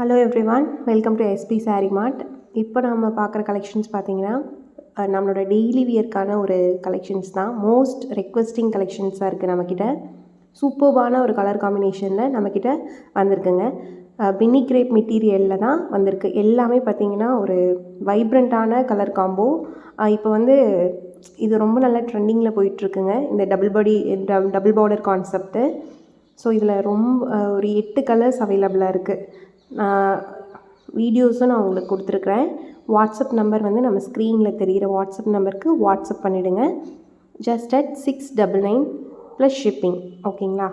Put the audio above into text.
Hello everyone, welcome to SP sari mart. இப்போ நம்ம பார்க்குற கலெக்ஷன்ஸ் பார்த்தீங்கன்னா நம்மளோட டெய்லி வியர்க்கான ஒரு கலெக்ஷன்ஸ் தான். மோஸ்ட் ரெக்வெஸ்டிங் கலெக்ஷன்ஸாக இருக்குது நம்மக்கிட்ட. சூப்பர்பான ஒரு கலர் காம்பினேஷனில் நம்மக்கிட்ட வந்திருக்குங்க. பின்னி கிரேப் மெட்டீரியலில் தான் வந்திருக்கு. எல்லாமே பார்த்திங்கன்னா ஒரு வைப்ரண்ட்டான கலர் காம்போ. இப்போ வந்து இது ரொம்ப நல்ல ட்ரெண்டிங்கில் போயிட்டுருக்குங்க, இந்த டபுள் பார்டர் கான்செப்ட்டு. ஸோ இதில் ரொம்ப ஒரு 8 கலர்ஸ் அவைலபிளாக இருக்குது. வீடியோஸும் நான் உங்களுக்கு கொடுத்துருக்குறேன். வாட்ஸ்அப் நம்பர் வந்து நம்ம ஸ்க்ரீனில் தெரிகிற வாட்ஸ்அப் நம்பருக்கு வாட்ஸ்அப் பண்ணிவிடுங்க. Just at 699 + shipping. ஓகேங்களா?